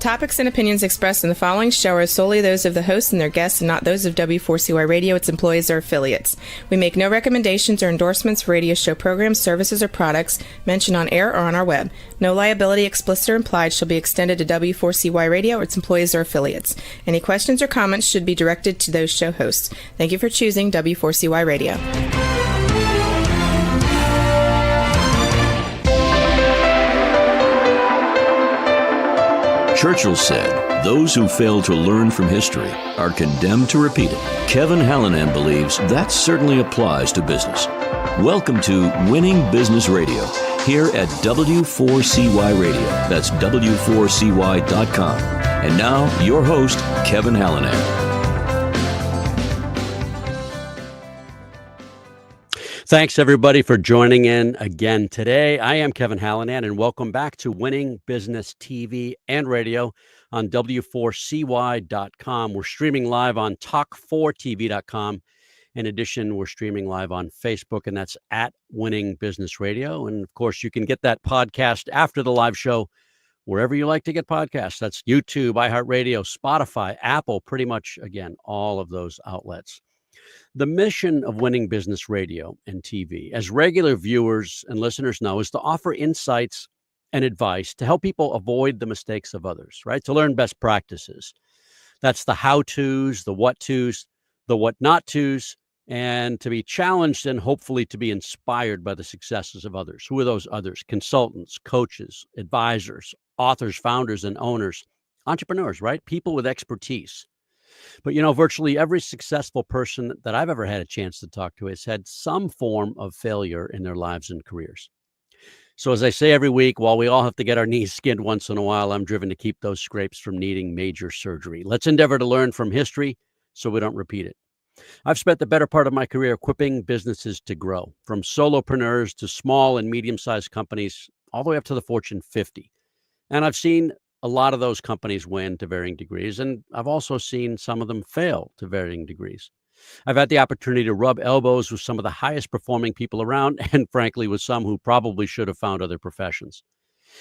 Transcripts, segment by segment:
topics and opinions expressed in the following show are solely those of the hosts and their guests and not those of W4CY Radio, its employees, or affiliates. We make no recommendations or endorsements for radio show programs, services, or products mentioned on air or on our web. No liability, explicit or implied, shall be extended to W4CY Radio or its employees or affiliates. Any questions or comments should be directed to those show hosts. Thank you for choosing W4CY Radio. Churchill said, "Those who fail to learn from history are condemned to repeat it." Kevin Hallinan believes that certainly applies to business. Welcome to Winning Business Radio, here at W4CY Radio. That's W4CY.com. And now, your host, Kevin Hallinan. Thanks, everybody, for joining in again today. I am Kevin Hallinan, and welcome back to Winning Business TV and Radio on W4CY.com. We're streaming live on Talk4TV.com. In addition, we're streaming live on Facebook, and that's at Winning Business Radio. And, of course, you can get that podcast after the live show wherever you like to get podcasts. That's YouTube, iHeartRadio, Spotify, Apple, pretty much, again, all of those outlets. The mission of Winning Business Radio and TV, as regular viewers and listeners know, is to offer insights and advice to help people avoid the mistakes of others, right? To learn best practices. That's the how-tos, the what-tos, the what-not-tos, and to be challenged and hopefully to be inspired by the successes of others. Who are those others? Consultants, coaches, advisors, authors, founders, and owners, entrepreneurs, right? People with expertise. But, you know, virtually every successful person that I've ever had a chance to talk to has had some form of failure in their lives and careers. So as I say every week, while we all have to get our knees skinned once in a while, I'm driven to keep those scrapes from needing major surgery. Let's endeavor to learn from history so we don't repeat it. I've spent the better part of my career equipping businesses to grow, from solopreneurs to small and medium-sized companies, all the way up to the Fortune 50. And I've seen a lot of those companies win to varying degrees, and I've also seen some of them fail to varying degrees. I've had the opportunity to rub elbows with some of the highest performing people around, and frankly, with some who probably should have found other professions.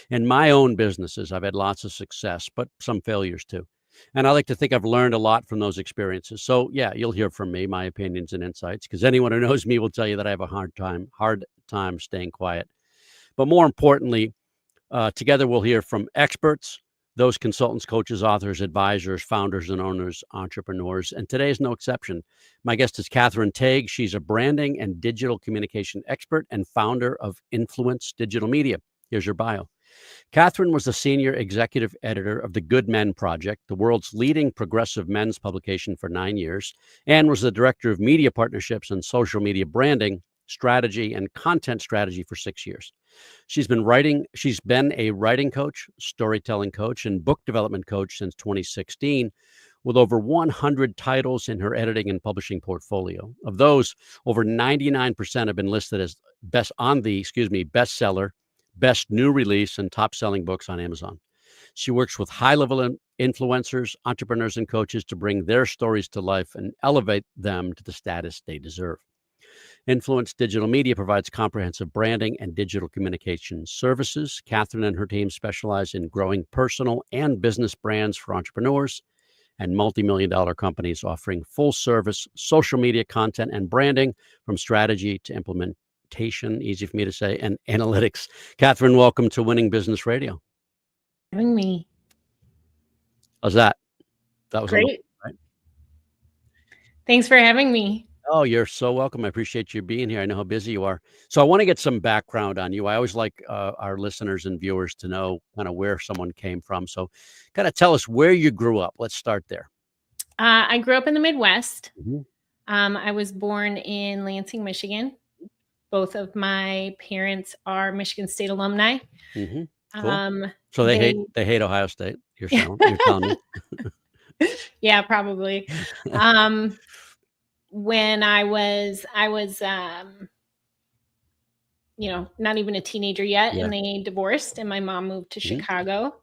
In my own businesses, I've had lots of success, but some failures too. And I like to think I've learned a lot from those experiences. So yeah, you'll hear from me, my opinions and insights, because anyone who knows me will tell you that I have a hard time staying quiet. But more importantly, together we'll hear from experts, those consultants, coaches, authors, advisors, founders and owners, entrepreneurs. And today is no exception. My guest is Kathryn Tague. She's a branding and digital communication expert and founder of Influence Digital Media. Here's your bio. Kathryn was the senior executive editor of the Good Men Project, the world's leading progressive men's publication, for 9 years, and was the director of media partnerships and social media branding, strategy, and content strategy for 6 years. She's been a writing coach, storytelling coach, and book development coach since 2016, with over 100 titles in her editing and publishing portfolio. Of those, over 99% have been listed as bestseller, best new release, and top-selling books on Amazon. She works with high-level influencers, entrepreneurs, and coaches to bring their stories to life and elevate them to the status they deserve. Influence Digital Media provides comprehensive branding and digital communication services. Kathryn and her team specialize in growing personal and business brands for entrepreneurs and multi-million-dollar companies, offering full-service social media content and branding from strategy to implementation, easy for me to say, and analytics. Kathryn, welcome to Winning Business Radio. Having me. How's that? That was great. Right? Thanks for having me. Oh, you're so welcome. I appreciate you being here. I know how busy you are. So I want to get some background on you. I always like our listeners and viewers to know kind of where someone came from. So kind of tell us where you grew up. Let's start there. I grew up in the Midwest. Mm-hmm. I was born in Lansing, Michigan. Both of my parents are Michigan State alumni. Mm-hmm. Cool. So they hate Ohio State. You're telling me. Yeah, probably. When I was, not even a teenager yet, and they divorced, and my mom moved to Chicago,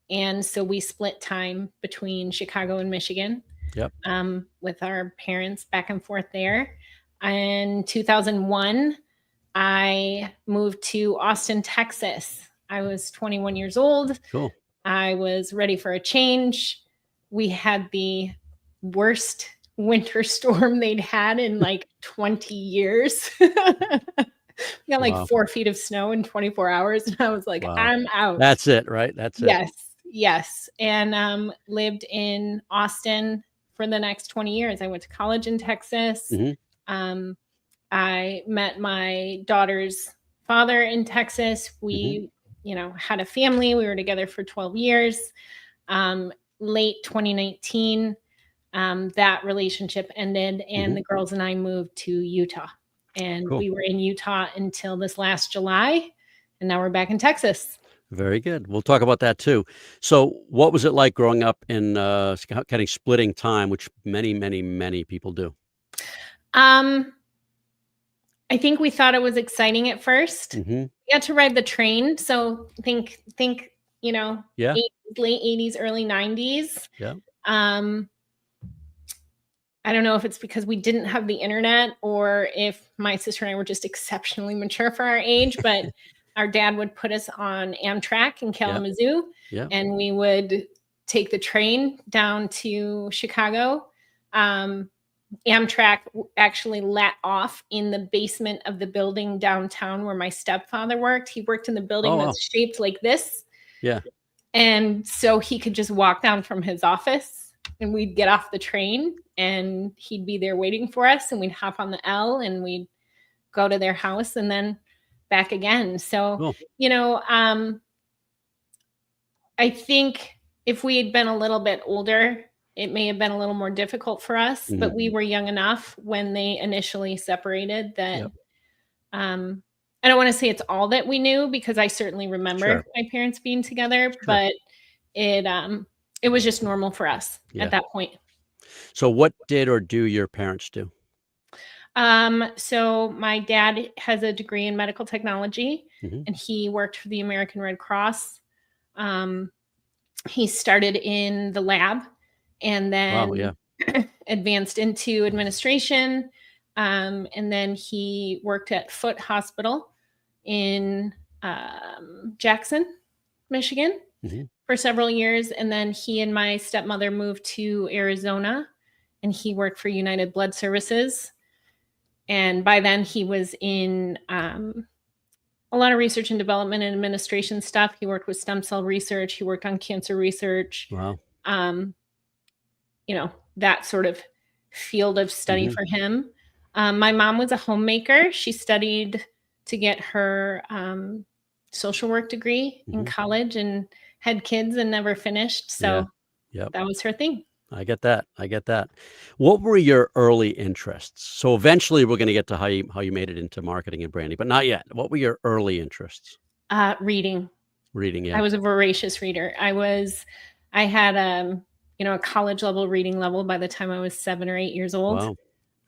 and so we split time between Chicago and Michigan. Yep. With our parents back and forth there. In 2001, I moved to Austin, Texas. I was 21 years old. Cool. I was ready for a change. We had the worst winter storm they'd had in like 20 years. We got like Wow. 4 feet of snow in 24 hours. And I was like, Wow. I'm out. That's it, right? That's it. Yes. And lived in Austin for the next 20 years. I went to college in Texas. I met my daughter's father in Texas. We, had a family. We were together for 12 years. Late 2019, that relationship ended, and the girls and I moved to Utah. And we were in Utah until this last July, and now we're back in Texas. Very good. We'll talk about that too. So what was it like growing up in kind of splitting time, which many, many, many people do? I think we thought it was exciting at first. We got to ride the train. So think, late 80s, early 90s. Yeah. I don't know if it's because we didn't have the internet or if my sister and I were just exceptionally mature for our age, but our dad would put us on Amtrak in Kalamazoo, and we would take the train down to Chicago. Amtrak actually let off in the basement of the building downtown where my stepfather worked. He worked in the building that's shaped like this. Yeah. And so he could just walk down from his office, and we'd get off the train and he'd be there waiting for us, and we'd hop on the L and we'd go to their house and then back again. So, I think if we had been a little bit older, it may have been a little more difficult for us, but we were young enough when they initially separated that I don't want to say it's all that we knew, because I certainly remember my parents being together, but it was just normal for us at that point. So what did or do your parents do? So my dad has a degree in medical technology, and he worked for the American Red Cross. He started in the lab and then advanced into administration. And then he worked at Foot Hospital in Jackson, Michigan for several years. And then he and my stepmother moved to Arizona, and he worked for United Blood Services. And by then he was in a lot of research and development and administration stuff. He worked with stem cell research. He worked on cancer research. Wow. That sort of field of study for him. My mom was a homemaker. She studied to get her social work degree in college and had kids and never finished. So that was her thing. I get that. What were your early interests? So eventually we're going to get to how you made it into marketing and branding, but not yet. What were your early interests? Reading. Yeah. I was a voracious reader. I had a college level reading level by the time I was 7 or 8 years old.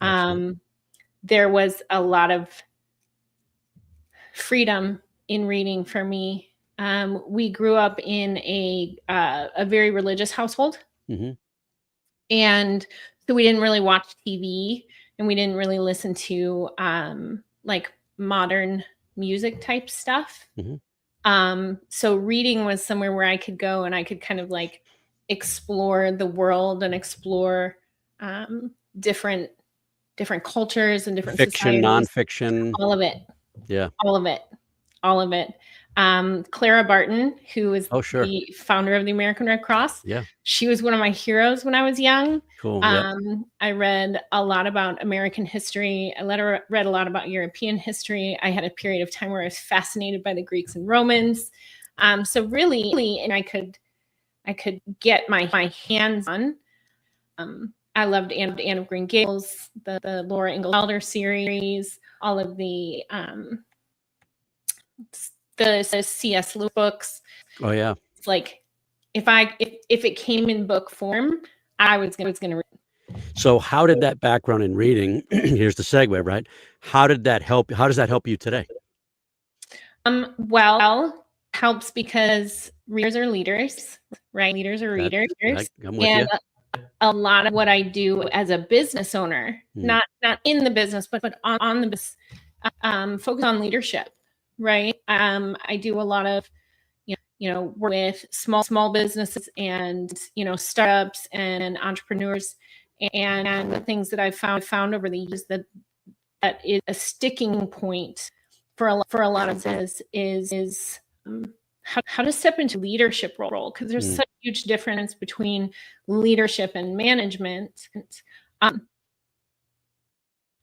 Wow. There was a lot of freedom in reading for me. We grew up in a very religious household. And so we didn't really watch TV, and we didn't really listen to like modern music type stuff. So reading was somewhere where I could go and I could kind of like explore the world and explore different cultures and different fiction, societies. nonfiction, all of it. Yeah, all of it. Clara Barton, who is the founder of the American Red Cross. Yeah, she was one of my heroes when I was young. Cool. I read a lot about American history. I read a lot about European history. I had a period of time where I was fascinated by the Greeks and Romans. So really, and I could get my hands on. I loved Anne of Green Gables, the Laura Ingalls Wilder series, all of the C.S. Lewis books. Oh yeah. It's like if it came in book form, I was gonna read. So how did that background in reading, here's the segue, right? How does that help you today? Well, helps because readers are leaders, right? Leaders are readers. I'm with you. A lot of what I do as a business owner, not in the business, but on the business, focus on leadership, right? I do a lot of, work with small businesses and, startups and entrepreneurs. And the things that I've found over the years that is a sticking point for a lot of this is how to step into leadership role, because there's such a huge difference between leadership and management.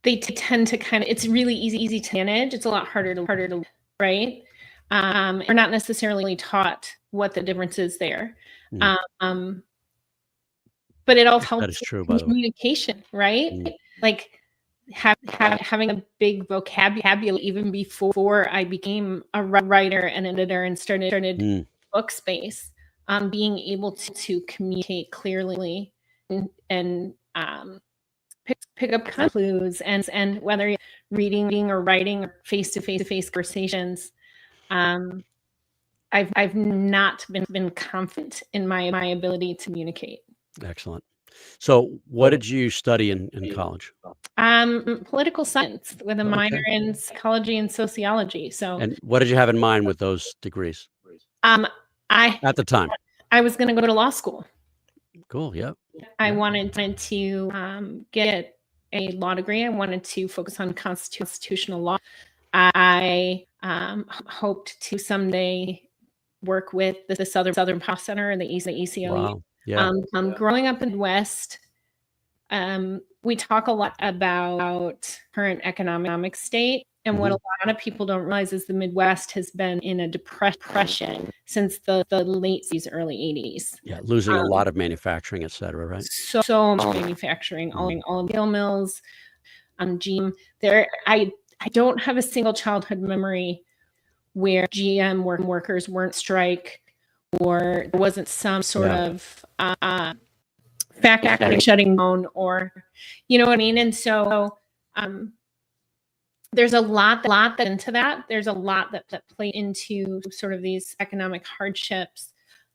They tend to it's really easy to manage. It's a lot harder to right. We're not necessarily taught what the difference is there. But it all helps. That is true, by the way. Communication, right? Like having a big vocabulary even before I became a writer and editor and started book space. Being able to communicate clearly and pick up clues and whether you're reading or writing or face-to-face conversations. I've not been confident in my ability to communicate. Excellent. So what did you study in college? Political science with a minor in psychology and sociology. So, and what did you have in mind with those degrees? At the time, I was going to go to law school. Cool. Yeah. I wanted to get a law degree. I wanted to focus on constitutional law. I hoped to someday work with the Southern Power Center and the ECOE. Wow. Yeah. Growing up in the West, we talk a lot about current economic state. And what a lot of people don't realize is the Midwest has been in a depression since the late 60s, early 80s. Yeah, losing a lot of manufacturing, et cetera, right? So much manufacturing, all of the mills, GM. I don't have a single childhood memory where GM workers weren't strike, or there wasn't some sort of factory shutting down, or you know what I mean. And so there's a lot that into that. There's a lot that play into sort of these economic hardships.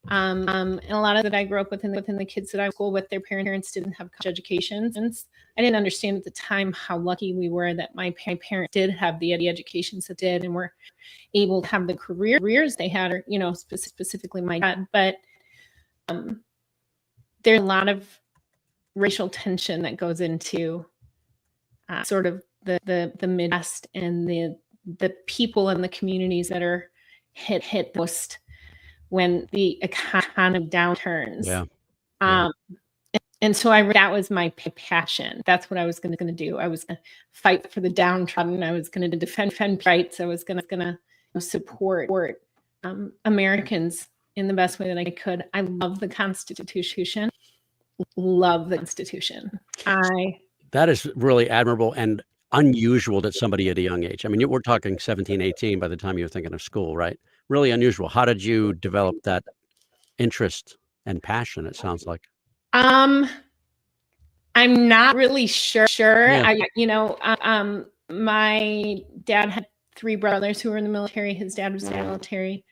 And a lot of that I grew up within the kids that I school with, their parents didn't have college educations. I didn't understand at the time how lucky we were that my parents did have the educations that did and were able to have the careers they had, or specifically my dad. But there's a lot of racial tension that goes into sort of the Midwest and the people and the communities that are hit most when the economy downturns. Yeah. And so that was my passion. That's what I was going to do. I was going to fight for the downtrodden. I was going to defend rights. I was going to support Americans in the best way that I could. I love the Constitution. Love the Constitution. That is really admirable and unusual that somebody at a young age. I mean, we're talking 17, 18 by the time you were thinking of school, right? Really unusual. How did you develop that interest and passion, it sounds like? I'm not really sure. Yeah. My dad had 3 brothers who were in the military. His dad was in the military.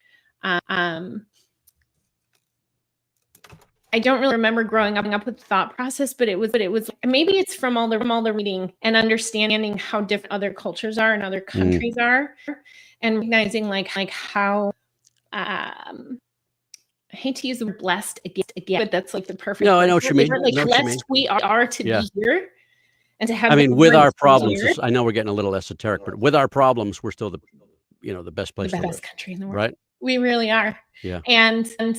I don't really remember growing up with the thought process, but it was maybe it's from all the reading and understanding how different other cultures are and other countries are, and recognizing like how I hate to use the word blessed again, but that's like the perfect. No, I know what you mean. Like blessed we are to be here and to have. I mean, with our problems, I know we're getting a little esoteric, but with our problems, we're still the best place. The to best live, country in the world, right? We really are. Yeah. And and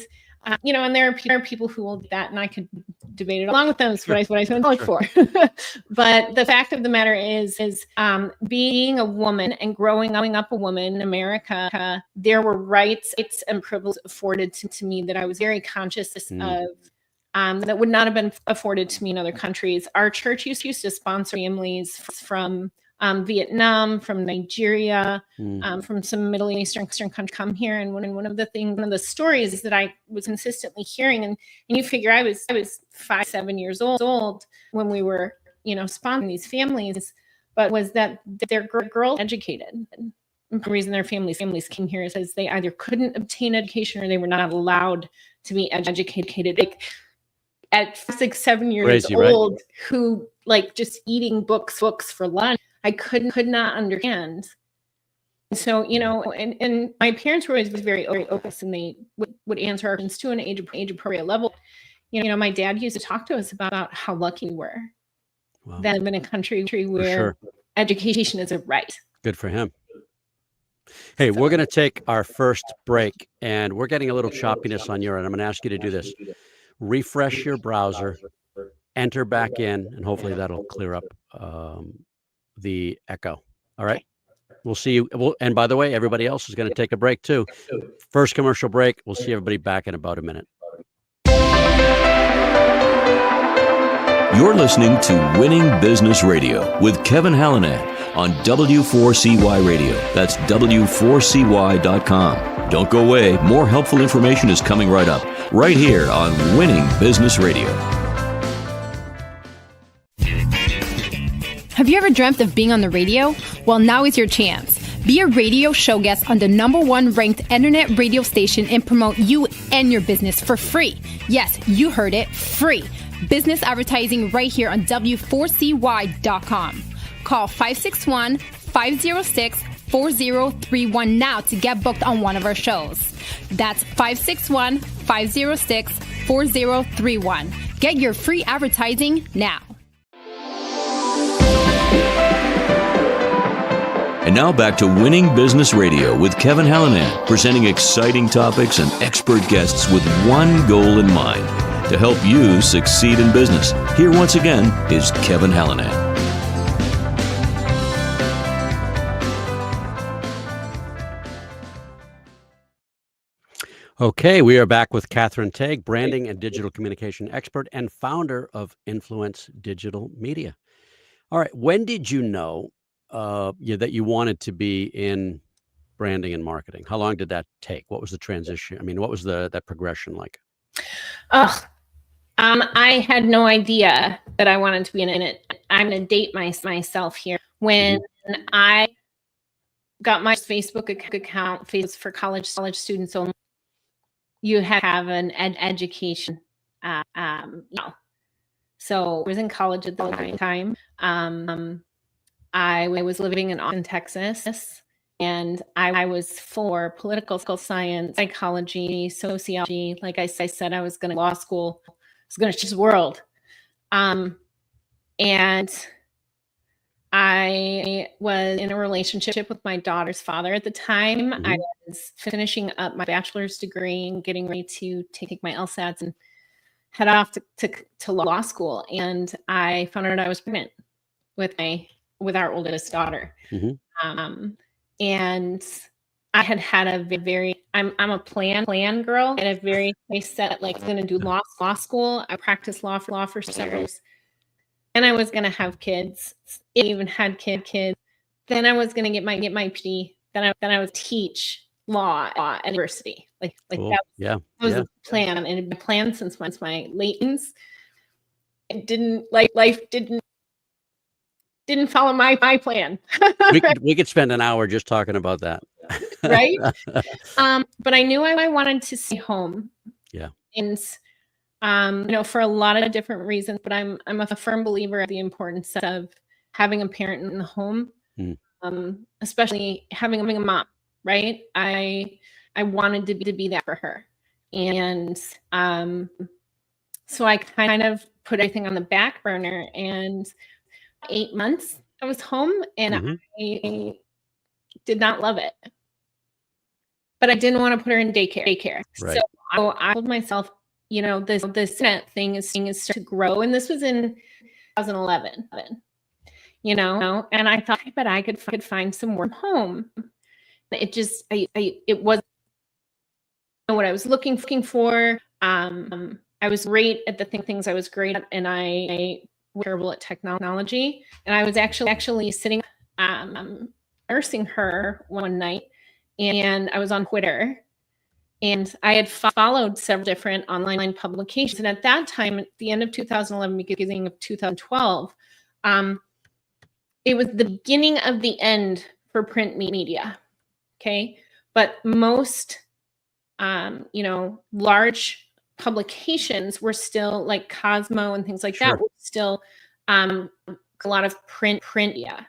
there are people who will do that, and I could debate it along with them. It's what I look for. But the fact of the matter is being a woman and growing up a woman in America, there were rights and privileges afforded to me that I was very conscious of. That would not have been afforded to me in other countries. Our church used to sponsor families from Vietnam, from Nigeria, from some Middle Eastern countries come here. And one of the stories that I was consistently hearing, and you figure I was 5-7 years old when we were, sponsoring these families, but was that their girls educated. And the reason their families came here is they either couldn't obtain education or they were not allowed to be educated. Like at 6-7 years Crazy, old, right? who like just eating books for lunch. I could not understand so, and my parents were always very open, and they would answer our questions to an age appropriate level. My dad used to talk to us about how lucky we were that live in a country where education is a right. Good for him. Hey, we're going to take our first break, and we're getting a little choppiness on your end. I'm going to ask you to do this. Refresh your browser, enter back in, and hopefully that'll clear up the echo. All right? We'll see you. And by the way, everybody else is going to take a break too. First commercial break. We'll see everybody back in about a minute. You're listening to Winning Business Radio with Kevin Hallinan on W4CY Radio. That's W4CY.com. Don't go away. More helpful information is coming right up, right here on Winning Business Radio. Have you ever dreamt of being on the radio? Well, now is your chance. Be a radio show guest on the #1 ranked internet radio station and promote you and your business for free. Yes, you heard it, free. Business advertising right here on W4CY.com. Call 561-506-4031 now to get booked on one of our shows. That's 561-506-4031. Get your free advertising now. And now back to Winning Business Radio with Kevin Hallinan, presenting exciting topics and expert guests with one goal in mind, to help you succeed in business. Here once again is Kevin Hallinan. Okay, we are back with Kathryn Tague, branding and digital communication expert and founder of Influence Digital Media. All right, when did you know that you wanted to be in branding and marketing? How long did that take? What was the transition? I mean, what was that progression like? I had no idea that I wanted to be in it. I'm going to date myself here. When I got my Facebook account, Facebook for college students only, you have an education. So I was in college at the time. I was living in Austin, Texas, and I was for political science, psychology, sociology. Like I said, I was going to law school. I was going to change the world. And I was in a relationship with my daughter's father at the time. I was finishing up my bachelor's degree and getting ready to take my LSATs and head off to law school. And I found out I was pregnant with our oldest daughter. And I had a very, I'm a plan girl, and a very set, like, I'm going to do law school. I practiced law for years. And I was going to have kids. I even had kids. Then I was going to get my PhD. Then I would teach law at university. Like cool. that was the plan, and it had been planned since my late teens. It didn't, life didn't follow my plan. we could spend an hour just talking about that. Right? But I knew I wanted to stay home. Yeah. And for a lot of different reasons, but I'm a firm believer of the importance of having a parent in the home, especially having a mom, right? I wanted to be that for her. And so I kind of put everything on the back burner, and 8 months I was home, and I did not love it. But I didn't want to put her in daycare. Right. So I told myself, this internet thing is to grow. And this was in 2011, and I thought, but I could find some work home. It just, it wasn't what I was looking for. I was great at the things I was great at, and I was terrible at technology. And I was actually sitting, nursing her one night, and I was on Twitter. And I had followed several different online publications. And at that time, at the end of 2011, beginning of 2012, it was the beginning of the end for print media. Okay. But most, large publications were still, like Cosmo and things like that, were still a lot of print media.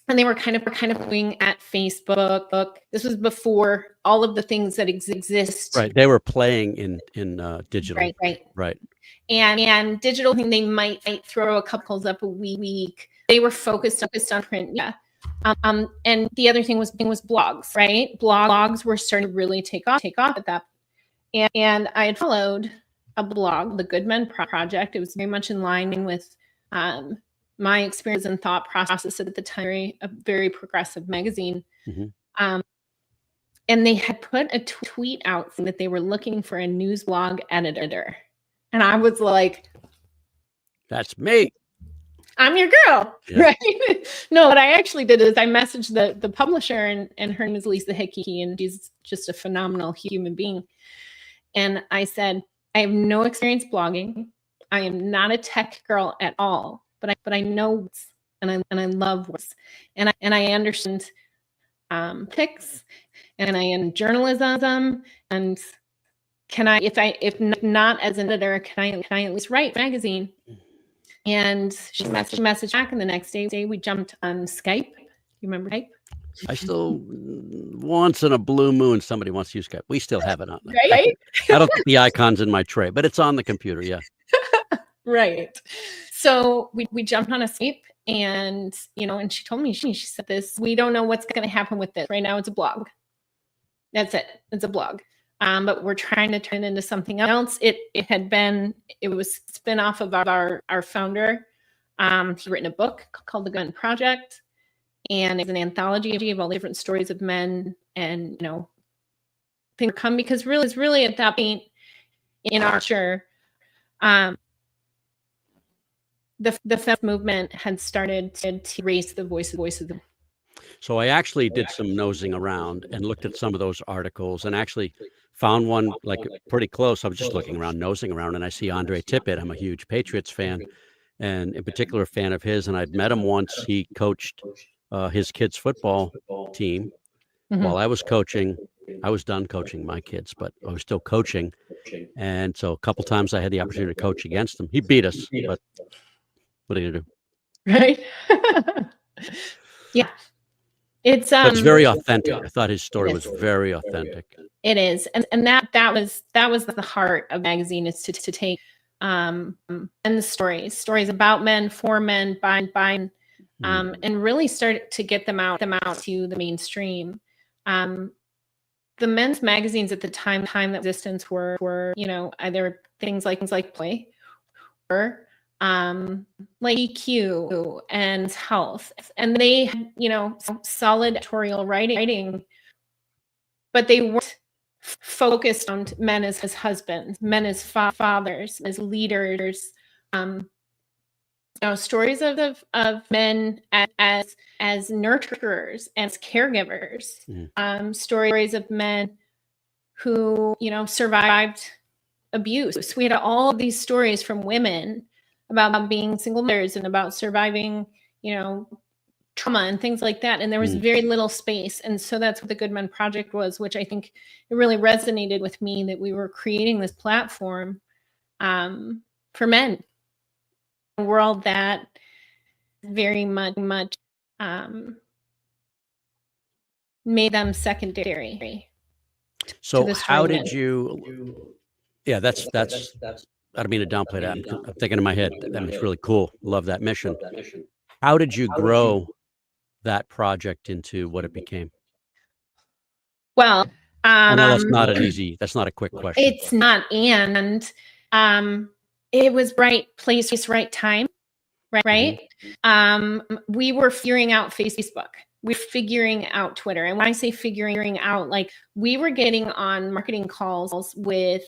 and they were kind of doing at Facebook. This was before all of the things that exist. Right. They were playing in digital. Right. And digital thing, they might throw a couple up a week. They were focused on print. Yeah. And the other thing was blogs, right? Blogs were starting to really take off at that. And I had followed a blog, the Good Men Project. It was very much in line with my experience and thought process at the time, a very progressive magazine. Mm-hmm. And they had put a tweet out saying that they were looking for a news blog editor. And I was like, that's me. I'm your girl, right? No, what I actually did is I messaged the publisher, and her name is Lisa Hickey, and she's just a phenomenal human being. And I said, I have no experience blogging. I am not a tech girl at all, but I know, and I love words, and I understand pics, and I am journalism, and can I, if not as an editor, can I at least write a magazine? And she messaged back, and the next day we jumped on Skype. You remember Skype? I still, once in a blue moon, somebody wants to use Skype. We still have it on there. Right? I don't think the icon's in my tray, but it's on the computer, yeah. Right. So we jumped on a Skype, and, and she told me, she said this, we don't know what's going to happen with this. Right now it's a blog. That's it. It's a blog. But we're trying to turn it into something else. It was a spin-off of our founder. He's written a book called The Gun Project, and it's an anthology of all the different stories of men, and things come because really at that point in our culture, the feminist movement had started to raise the voice of the. So I actually did some nosing around and looked at some of those articles, and actually found one like pretty close. I was just looking around, nosing around, and I see Andre Tippett. I'm a huge Patriots fan, and in particular a fan of his. And I'd met him once. He coached his kids' football team while I was coaching. I was done coaching my kids, but I was still coaching. And so a couple times I had the opportunity to coach against him. He beat us, but what are you gonna do? Right? Yeah. It's very authentic. I thought his story was very authentic. It is, and that was the heart of the magazine, is to take and the stories about men, for men, by and really start to get them out to the mainstream. The men's magazines at the time that existence were either things like Play or like EQ and Health, and they solid editorial writing, but they weren't focused on men as husbands, men as fathers, as leaders. Stories of men as nurturers, as caregivers. Stories of men who survived abuse. We had all of these stories from women about being single mothers and about surviving, trauma and things like that. And there was very little space. And so that's what the Good Men Project was, which I think it really resonated with me, that we were creating this platform for men, a world that very much made them secondary. So how did you, that's I don't mean to downplay that. I'm thinking in my head, that's really cool. Love that mission. How did you grow that project into what it became? Well, I know that's not a quick question. It's not, and it was right place, right time, right? Mm-hmm. We were figuring out Facebook. We're figuring out Twitter. And when I say figuring out, like, we were getting on marketing calls with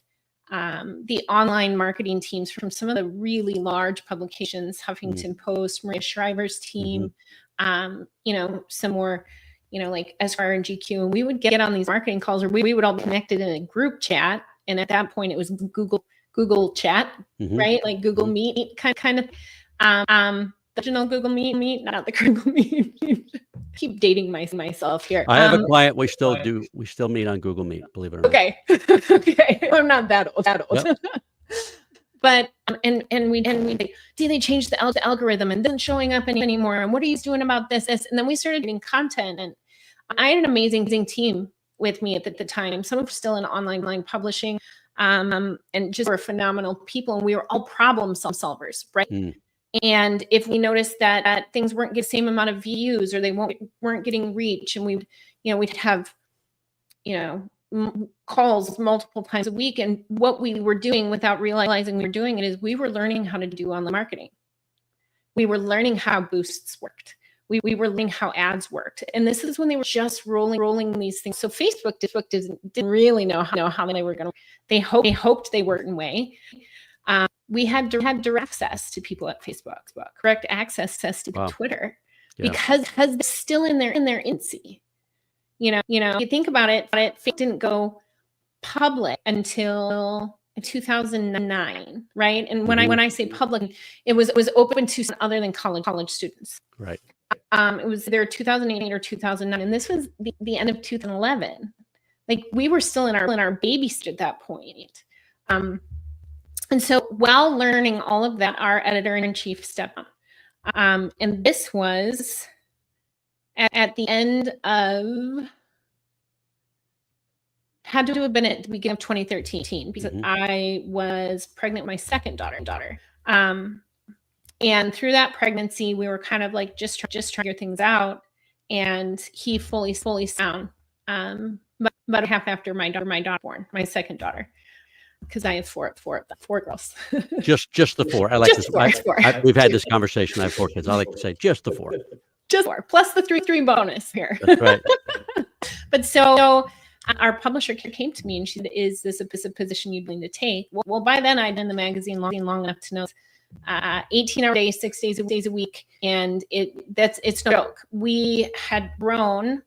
the online marketing teams from some of the really large publications, Huffington Post, Maria Shriver's team, some more, like Esquire and GQ. And we would get on these marketing calls, or we would all be connected in a group chat. And at that point it was Google Chat, right? Like Google Meet kind of, the original Google Meet, not the Google Meet. Keep dating myself here. I have a client. We still meet on Google Meet, believe it or not. Okay. Okay. I'm not that old. Yep. But and we did they change the algorithm and then showing up anymore? And what are you doing about this? And then we started getting content, and I had an amazing team with me at the time. Some of them still in online publishing, and just were phenomenal people. And we were all problem solvers, right? And if we noticed that things weren't getting the same amount of views, or they weren't getting reach, and we'd have, calls multiple times a week. And what we were doing without realizing we were doing it is we were learning how to do online marketing. We were learning how boosts worked. We were learning how ads worked. And this is when they were just rolling these things. So Facebook didn't really know how they were going to, they hoped they were in a way. We had direct access to people at Facebook, direct access to Twitter, because they're still in their infancy. You think about it, Facebook didn't go public until 2009, right? And when I say public, it was open to other than college students. Right. It was either 2008 or 2009, and this was the end of 2011. Like, we were still in our baby stage at that point. And so while learning all of that, our editor-in-chief stepped up. And this was at the end of, had to have been at the beginning of 2013, because I was pregnant with my second daughter. And through that pregnancy, we were kind of like just trying to figure things out. And he fully sound. But about a half after my daughter born, my second daughter, because I have four girls. just the four. I like this. Four. We've had this conversation. I have 4 kids. I like to say just the 4. Just 4 plus the three bonus here. That's right. But so our publisher came to me and she said, "Is this a position you'd like to take?" Well, by then I'd been in the magazine long enough to know 18-hour days, 6 days a week, and it's no joke. We had grown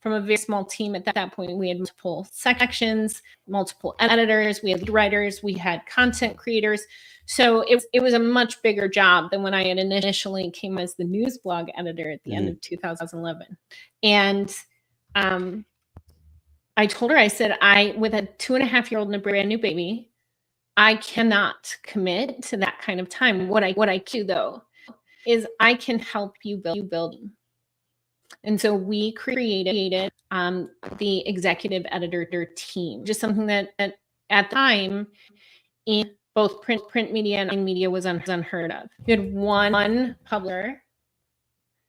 from a very small team at that point. We had multiple sections, multiple editors, we had writers, we had content creators. So it was a much bigger job than when I had initially came as the news blog editor at the end of 2011. And I told her, I said, with a 2.5-year-old and a brand new baby, I cannot commit to that kind of time. What I do though is I can help you build. And so we created the executive editor team, just something that at the time in both print media and online media was unheard of. You had one publisher,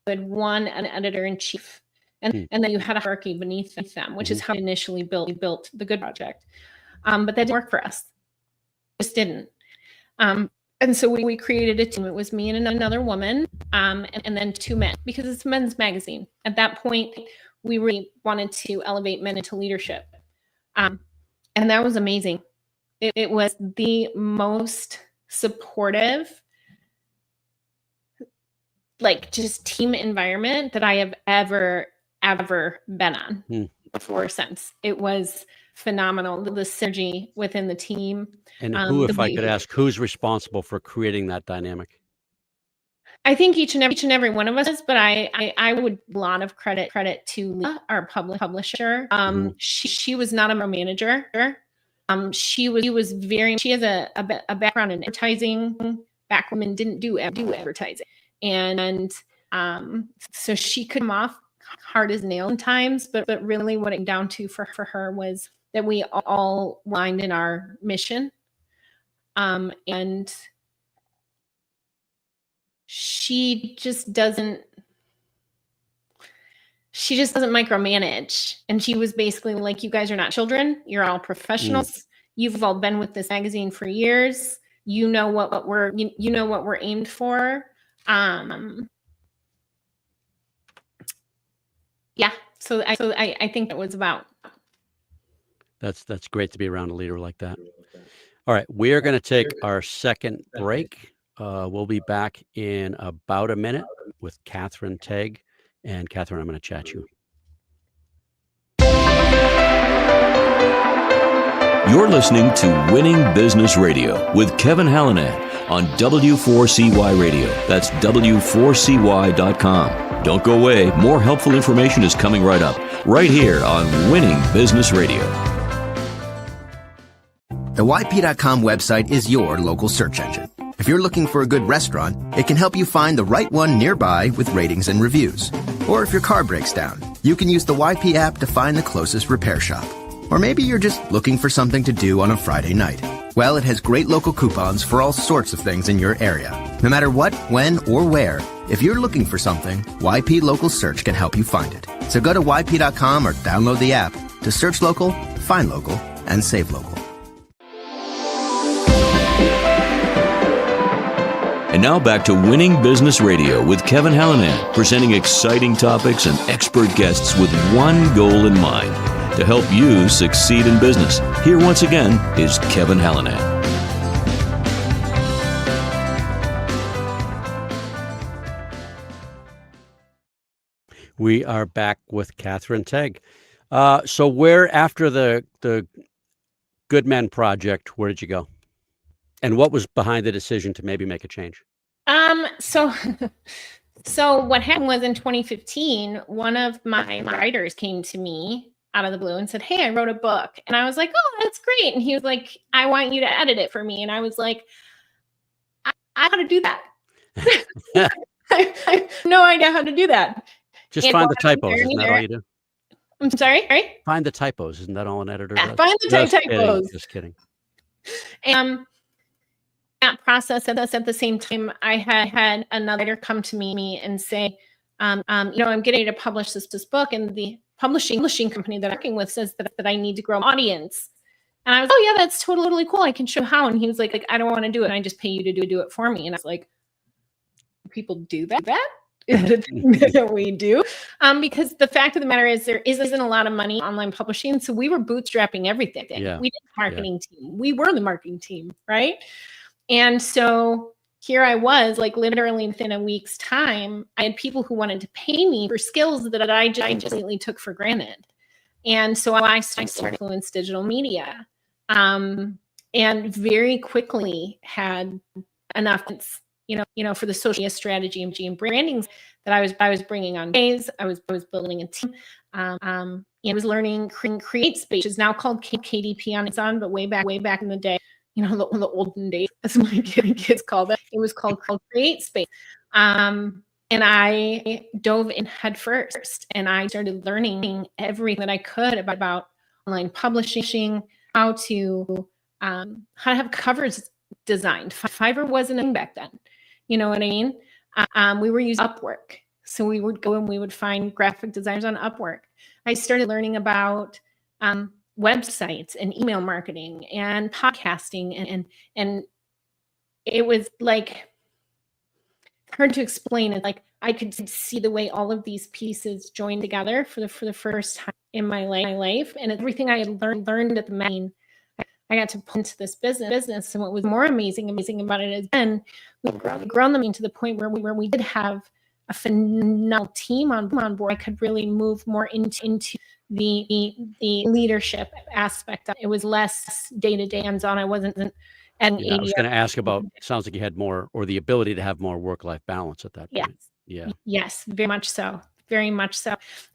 you had an editor-in-chief, and then you had a hierarchy beneath them, which is how we initially built the Good Project. But that didn't work for us. It just didn't. And so we created a team. It was me and another woman, and then 2 men, because it's a men's magazine. At that point, we really wanted to elevate men into leadership. And that was amazing. It was the most supportive, like, just team environment that I have ever been on before or since. It was phenomenal, the synergy within the team. And who, if I could ask, who's responsible for creating that dynamic? I think each and every one of us, but I would a lot of credit to Lisa, our publisher. She was not a manager. She has a background in advertising, background, and didn't do advertising. And so she could come off hard as nails sometimes, but really what it came down to for her was that we all aligned in our mission. And she just doesn't micromanage. And she was basically like, you guys are not children. You're all professionals. You've all been with this magazine for years. You know what we're aimed for. Yeah. So I think that was about. That's great to be around a leader like that. All right. We are going to take our second break. We'll be back in about a minute with Kathryn Tague. And Kathryn, I'm going to chat you. You're listening to Winning Business Radio with Kevin Hallinan on W4CY Radio. That's W4CY.com. Don't go away. More helpful information is coming right up, right here on Winning Business Radio. The YP.com website is your local search engine. If you're looking for a good restaurant, it can help you find the right one nearby with ratings and reviews. Or if your car breaks down, you can use the YP app to find the closest repair shop. Or maybe you're just looking for something to do on a Friday night. Well, it has great local coupons for all sorts of things in your area. No matter what, when, or where, if you're looking for something, YP Local Search can help you find it. So go to YP.com or download the app to search local, find local, and save local. And now back to Winning Business Radio with Kevin Hallinan, presenting exciting topics and expert guests with one goal in mind, to help you succeed in business. Here once again is Kevin Hallinan. We are back with Kathryn Tague. So where, after the Good Men Project, where did you go? And what was behind the decision to maybe make a change? So what happened was in 2015, one of my writers came to me out of the blue and said, "Hey, I wrote a book." And I was like, "Oh, that's great." And he was like, "I want you to edit it for me." And I was like, I how to do that. I have no idea how to do that. Just find the typos. Isn't that all you do? I'm sorry? Find the typos. Isn't that all an editor does? Find the typos. Just kidding. That process at the same time, I had another writer come to me and say, I'm getting ready to publish this book, and the publishing company that I'm working with says that I need to grow an audience. And I was, "Oh yeah, that's totally cool. I can show how." And he was like, "I don't want to do it. I just pay you to do it for me." And I was like, "People do that? Is it that we do?" Because the fact of the matter is there isn't a lot of money in online publishing. So we were bootstrapping everything. Yeah. We did the marketing team. We were the marketing team, right? And so here I was, like literally within a week's time, I had people who wanted to pay me for skills that I just completely took for granted. And so I started to influence digital media, and very quickly had enough, for the social media strategy and branding that I was bringing on days. I was building a team. I was learning Create Space, which is now called KDP on Amazon, but way back in the day, the olden days, as my kids called it, it was called Create Space. And I dove in head first, and I started learning everything that I could about online publishing, how to have covers designed. Fiverr wasn't a thing back then. You know what I mean? We were using Upwork. So we would go and we would find graphic designers on Upwork. I started learning about websites and email marketing and podcasting, and it was like hard to explain. It's like I could see the way all of these pieces joined together for the first time in my life, and everything I had learned at the magazine, I got to put into this business. And what was more amazing about it is then we've grown them into the point where we did have a phenomenal team on board. I could really move more into the leadership aspect. It was less day-to-day hands-on. I wasn't and I was going to ask about, sounds like you had more, or the ability to have more work-life balance at that point. Yes, very much so.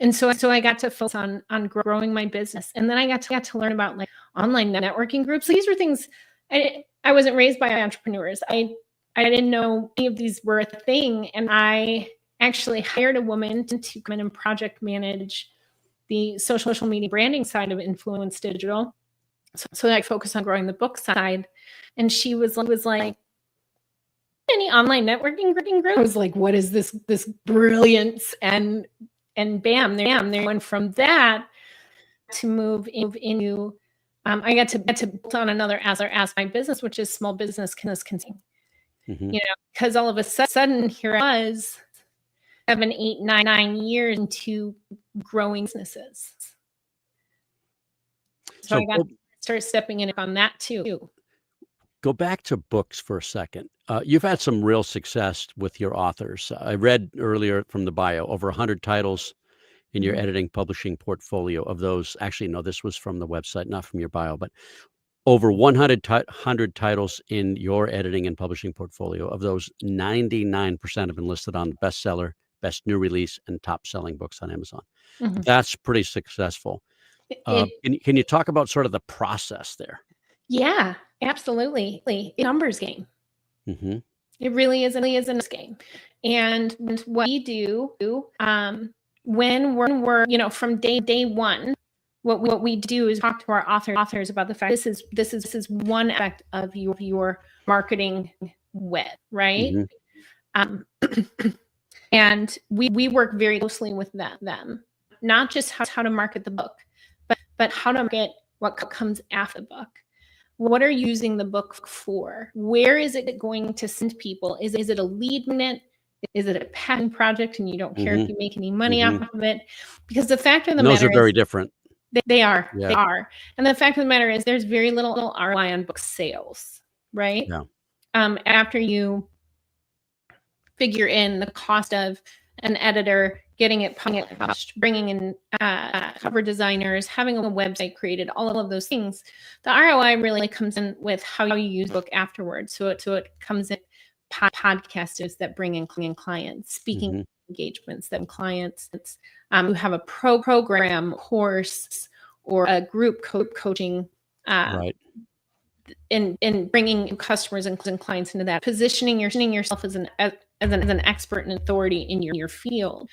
And so I got to focus on growing my business. And then I got to learn about like online networking groups. These were things I wasn't raised by entrepreneurs. I didn't know any of these were a thing. And I actually hired a woman to come in and project manage the social media branding side of Influence Digital. So that I focused on growing the book side. And she was like, "Any online networking group?" I was like, "What is this brilliance?" And bam, they went from that to move into I got to build on another aspect of my business, which is small business consulting. Mm-hmm. Because all of a sudden here I was 7, 8, 9 years into growing businesses. So I got to start stepping in on that too. Go back to books for a second. You've had some real success with your authors. I read earlier from the bio, over 100 titles in your editing publishing portfolio. Of those, actually, no, this was from the website, not from your bio, but over 100 titles in your editing and publishing portfolio. Of those, 99% have been listed on bestseller, best new release, and top selling books on Amazon. Mm-hmm. That's pretty successful. Can you talk about sort of the process there? Yeah, absolutely. It's a numbers game. Mm-hmm. It really is a numbers game. And what we do when we're from day one, what we do is talk to our authors about the fact this is one aspect of your marketing wit, right? Mm-hmm. Um, and we work very closely with them, not just how to market the book, but how to market what comes after the book. What are you using the book for? Where is it going to send people? Is it a lead magnet? Is it a passion project and you don't care if you make any money off of it? Because the fact of the Those matter are very is different. they are. Yeah. They are. And the fact of the matter is there's very little ROI on book sales, right? Yeah. After you figure in the cost of an editor, getting it published, bringing in cover designers, having a website created, all of those things. The ROI really comes in with how you use the book afterwards. So it comes in podcasters that bring in clients, speaking engagements that clients who have a program, course, or a group coaching. Right. In bringing customers and clients into that, positioning yourself as an expert and authority in your field.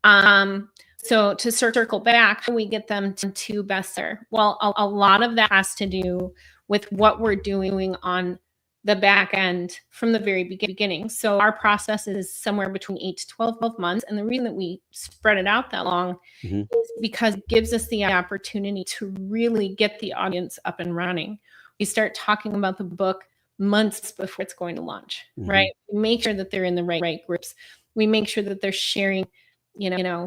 So to circle back, we get them to bestseller. Well, a lot of that has to do with what we're doing on the back end from the very beginning. So our process is somewhere between 8 to 12 months. And the reason that we spread it out that long is because it gives us the opportunity to really get the audience up and running. We start talking about the book months before it's going to launch, right? We make sure that they're in the right groups. We make sure that they're sharing,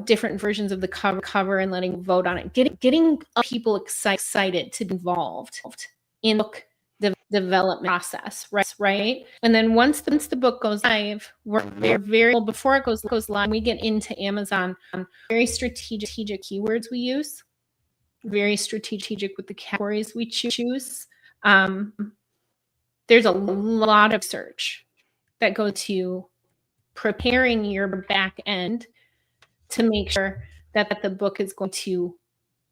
different versions of the cover and letting vote on it. Getting people excited to be involved in book development process, right? And then once the book goes live, we're very well, before it goes live, we get into Amazon. Very strategic keywords we use. Very strategic with the categories we choose. There's a lot of research that goes to preparing your back end to make sure that the book is going to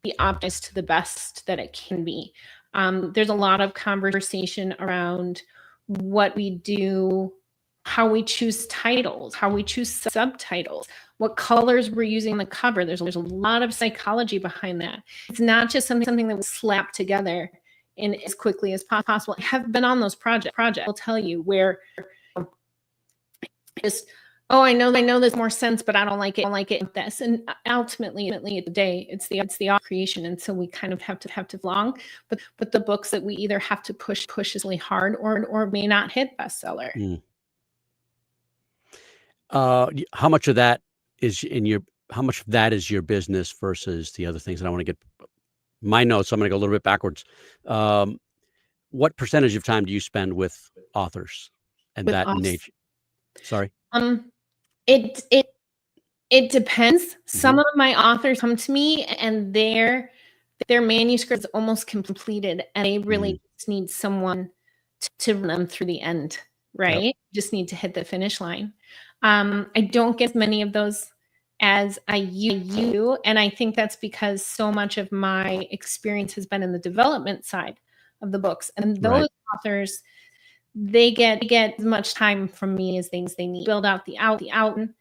be optimized to the best that it can be. There's a lot of conversation around what we do, how we choose titles, how we choose subtitles, what colors we're using on the cover. There's a lot of psychology behind that. It's not just something that we slap together in as quickly as possible. I have been on those projects. I'll tell you where just, I know this more sense, but I don't like it. With this. And ultimately, at the day, it's the creation, and so we kind of have to long. But the books that we either have to push really hard or may not hit bestseller. How much of that is how much of that is your business versus the other things? And I want to get my notes. So I'm going to go a little bit backwards. What percentage of time do you spend with authors and with that nature? Sorry. It depends. Some of my authors come to me and their manuscript is almost completed, and they really just need someone to run them through the end, right? Yep. Just need to hit the finish line. I don't get as many of those as I used to, and I think that's because so much of my experience has been in the development side of the books, and those authors, they get as much time from me as things they need. Build out the outline.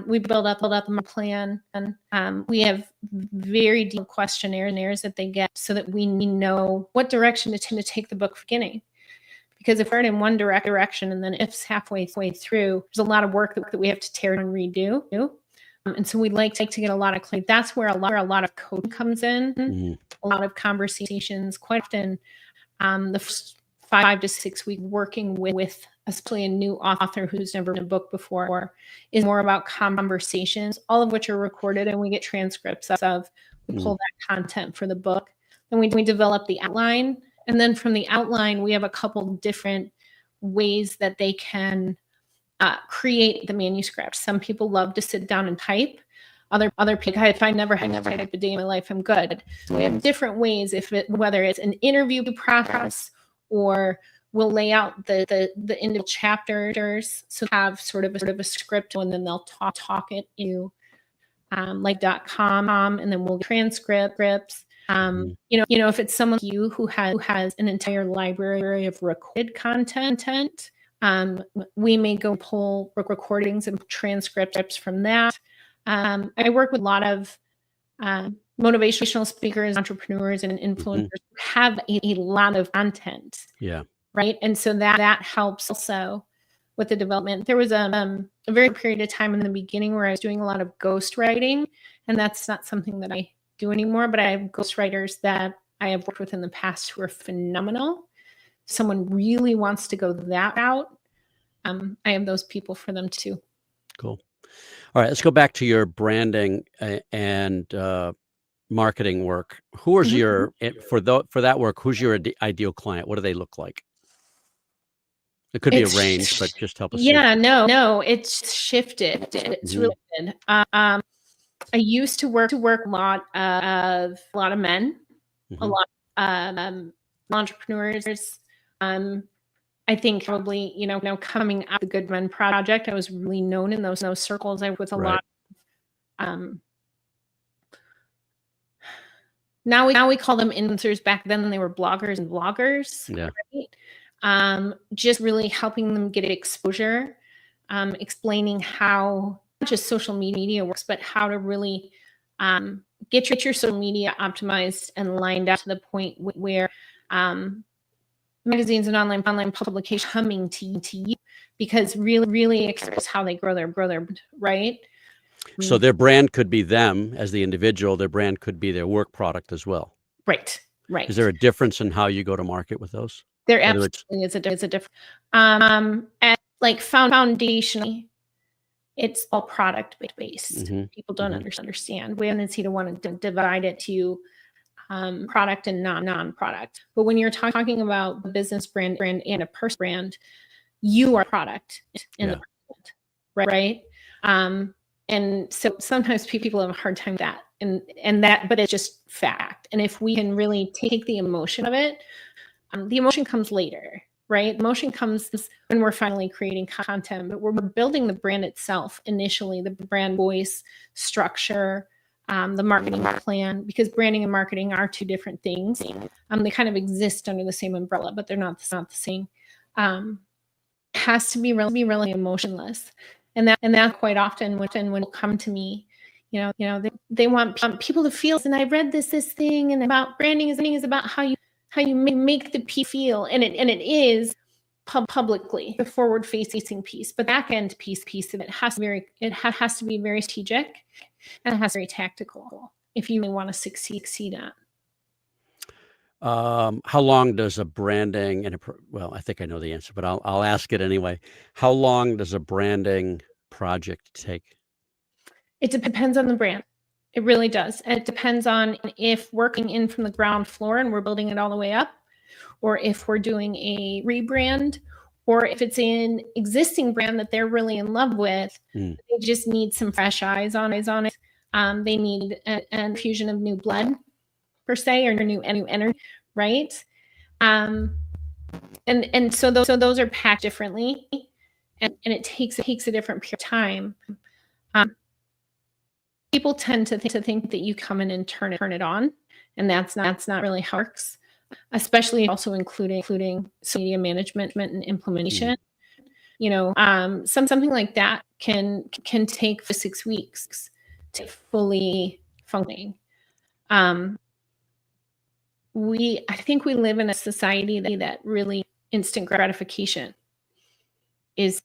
We build up the plan, and we have very deep questionnaires that they get so that we know what direction to take the book beginning. Because if we're in one direction and then it's halfway through, there's a lot of work that we have to tear and redo. And so we'd like to get a lot of clarity. That's where a lot of code comes in, a lot of conversations. Quite often, the first 5 to 6 weeks working with especially a new author who's never written a book before is more about conversations, all of which are recorded, and we get transcripts of. We pull that content for the book. Then we develop the outline. And then from the outline, we have a couple different ways that they can create the manuscript. Some people love to sit down and type. Other people, if I never typed a day in my life, I'm good. So we have different ways, whether it's an interview process or we'll lay out the individual chapters. So have sort of a script, and then they'll talk it to like .com, and then we'll get transcripts. If it's someone like you who has an entire library of recorded content, we may go pull recordings and transcripts from that. I work with a lot of motivational speakers, entrepreneurs, and influencers who have a lot of content. Yeah. Right. And so that helps also with the development. There was a very period of time in the beginning where I was doing a lot of ghostwriting, and that's not something that I do anymore, but I have ghostwriters that I have worked with in the past who are phenomenal. If someone really wants to go that route, I have those people for them too. Cool. All right, let's go back to your branding and marketing work. Who is your for that work? Who's your ideal client? What do they look like? It could be a range, but just help us. Yeah, no, it's shifted. It's really good. I used to work a lot of men, a lot of entrepreneurs. I think probably coming out of the Good Men Project, I was really known in those circles. I with a lot. Now we call them influencers. Back then they were bloggers and vloggers. Yeah. Right? Just really helping them get exposure, explaining how not just social media works, but how to really get your social media optimized and lined up to the point where magazines and online publications coming to you, because really express how they grow their brand, right? So their brand could be them as the individual. Their brand could be their work product as well. Right. Is there a difference in how you go to market with those? There absolutely is a difference. And like foundationally, it's all product based. People don't understand. We have a tendency to want to divide it to product and non-product. But when you're talking about a business brand and a person brand, you are product in the brand, right? And so sometimes people have a hard time with that, and that, but it's just fact. And if we can really take the emotion of it, the emotion comes later, right? The emotion comes when we're finally creating content, but we're building the brand itself initially, the brand voice, structure, the marketing plan, because branding and marketing are two different things. They kind of exist under the same umbrella, but they're not the same. It has to be really emotionless. And that quite often when people come to me, they want people to feel. And I read this thing, and about branding is about how you make the feel, and it is publicly the forward facing piece, but back end piece of it has to be very strategic, and it has to be very tactical if you want to succeed at. How long does a branding I think I know the answer, but I'll ask it anyway. How long does a branding project take? It depends on the brand. It really does. And it depends on if working in from the ground floor and we're building it all the way up, or if we're doing a rebrand, or if it's an existing brand that they're really in love with. They just need some fresh eyes on it. They need an infusion of new blood, per se, or new energy, right? And so those are packed differently, and it takes a different period of time. People tend to think that you come in and turn it on, and that's not really how it works. Especially also including social media management and implementation. Something like that can take 6 weeks to fully functioning. I think we live in a society that really instant gratification is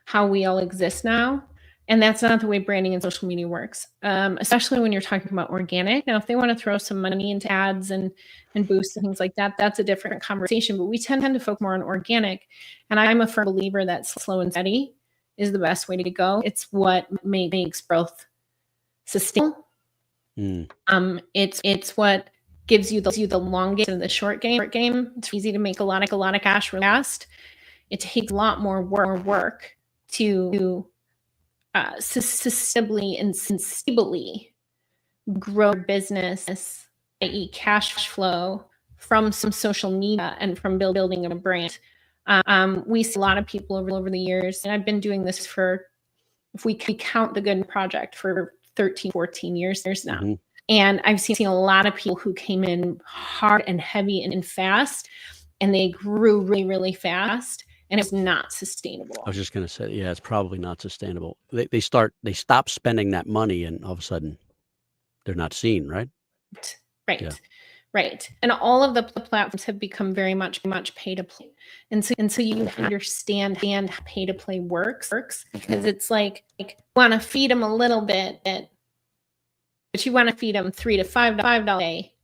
how we all exist now. And that's not the way branding and social media works, especially when you're talking about organic. Now, if they want to throw some money into ads and boosts and things like that, that's a different conversation. But we tend to focus more on organic. And I'm a firm believer that slow and steady is the best way to go. It's what makes growth sustainable. It's what gives you the long game and the short game. It's easy to make a lot of cash really fast. It takes a lot more work to sustainably and stably grow business, i.e. cash flow from some social media and from building a brand. We see a lot of people over the years, and I've been doing this for, if we count the Good Project, for 13, 14 years now. And I've seen a lot of people who came in hard and heavy and fast, and they grew really, really fast, and it's not sustainable. I was just going to say, yeah, it's probably not sustainable. They stop spending that money, and all of a sudden they're not seen, right? Right. Yeah. Right. And all of the platforms have become very much pay to play. And so you understand how pay to play works, because it's like you want to feed them a little bit, but you want to feed them $3 to $5 a day,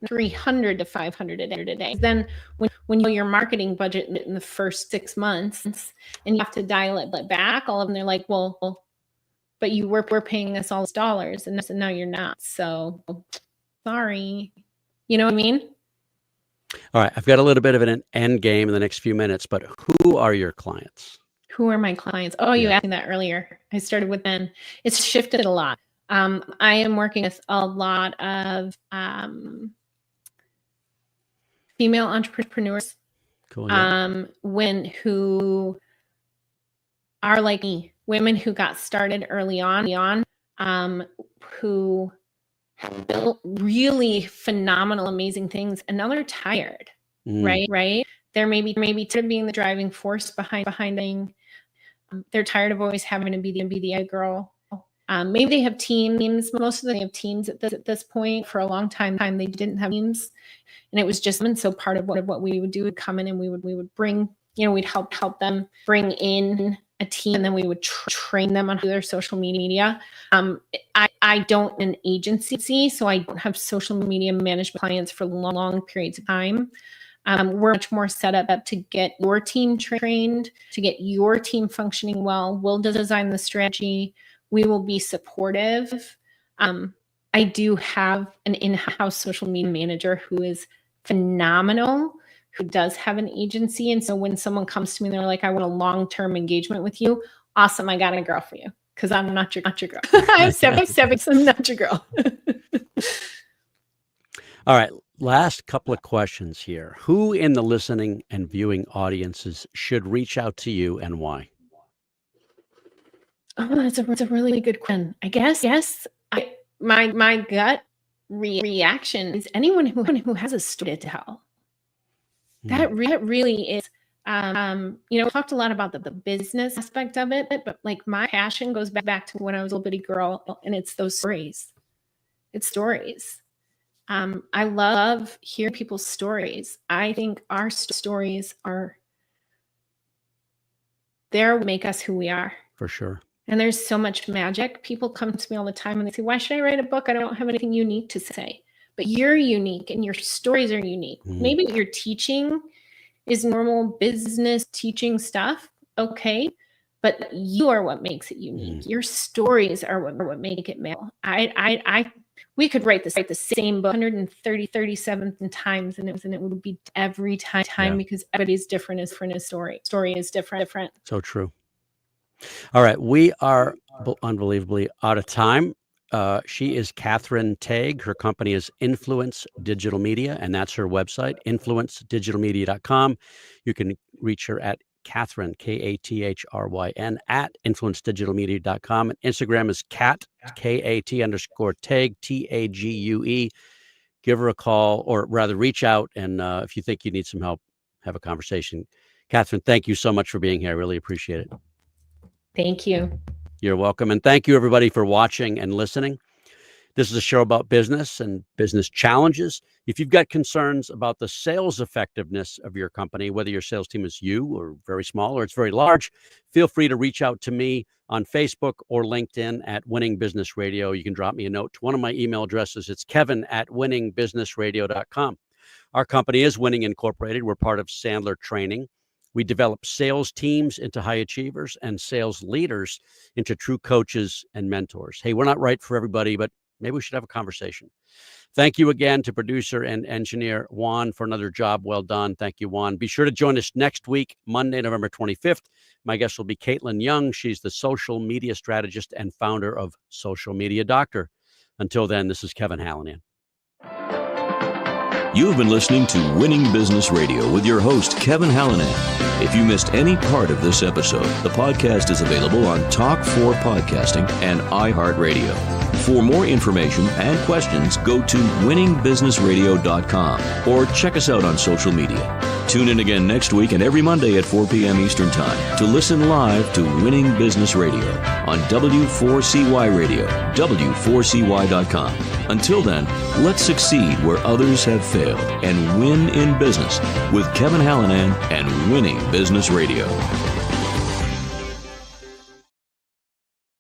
$300 to $500 a day. Then when you know your marketing budget in the first 6 months and you have to dial it back, all of them, they're like, well, but we're paying us all these dollars, and now you're not. So sorry. You know what I mean? All right. I've got a little bit of an end game in the next few minutes, but who are your clients? Who are my clients? Oh, you asked me that earlier. I started with men. It's shifted a lot. I am working with a lot of female entrepreneurs, cool, yeah. women who are like me, women who got started early on, who have built really phenomenal, amazing things, and now they're tired, right? They're maybe tired of being the driving force behind things. They're tired of always having to be the girl. Maybe they have teams. Most of them have teams at this point. For a long time, they didn't have teams, and it was just them. So part of what we would do would come in, and we would bring, we'd help them bring in a team, and then we would train them on their social media. I don't an agency, so I don't have social media management clients for long periods of time. We're much more set up to get your team trained, to get your team functioning well. We'll design the strategy. We will be supportive. I do have an in-house social media manager who is phenomenal, who does have an agency. And so when someone comes to me, they're like, I want a long-term engagement with you. Awesome. I got a girl for you. Because I'm not your girl. I'm 7'7", so I'm not your girl. All right. Last couple of questions here. Who in the listening and viewing audiences should reach out to you, and why? Oh, that's a really good question. I guess, my gut reaction is anyone who has a story to tell. That really is, we talked a lot about the business aspect of it, but like my passion goes back to when I was a little bitty girl, and it's those stories. It's stories. I love hearing people's stories. I think our stories make us who we are. For sure. And there's so much magic. People come to me all the time and they say, why should I write a book? I don't have anything unique to say. But you're unique and your stories are unique. Maybe what you're teaching is normal business teaching stuff. Okay. But you are what makes it unique. Your stories are what make it matter. We could write the same book 37 times and it would be every time because everybody's different as a story. Story is different. So true. All right. We are unbelievably out of time. She is Kathryn Tague. Her company is Influence Digital Media, and that's her website, influencedigitalmedia.com. You can reach her at Kathryn, Kathryn, at influencedigitalmedia.com. And Instagram is Kat, Kat_Tague, Tague. Give her a call, or rather reach out. And if you think you need some help, have a conversation. Kathryn, thank you so much for being here. I really appreciate it. Thank you. You're welcome. And thank you, everybody, for watching and listening. This is a show about business and business challenges. If you've got concerns about the sales effectiveness of your company, whether your sales team is you or very small or it's very large, feel free to reach out to me on Facebook or LinkedIn at Winning Business Radio. You can drop me a note to one of my email addresses. It's kevin@winningbusinessradio.com. Our company is Winning Incorporated. We're part of Sandler Training. We develop sales teams into high achievers and sales leaders into true coaches and mentors. Hey, we're not right for everybody, but maybe we should have a conversation. Thank you again to producer and engineer Juan for another job well done. Thank you, Juan. Be sure to join us next week, Monday, November 25th. My guest will be Caitlin Young. She's the social media strategist and founder of Social Media Doctor. Until then, this is Kevin Hallinan. You've been listening to Winning Business Radio with your host, Kevin Hallinan. If you missed any part of this episode, the podcast is available on Talk4 Podcasting and iHeartRadio. For more information and questions, go to winningbusinessradio.com or check us out on social media. Tune in again next week and every Monday at 4 p.m. Eastern Time to listen live to Winning Business Radio on W4CY Radio, W4CY.com. Until then, let's succeed where others have failed and win in business with Kevin Hallinan and Winning Business Radio.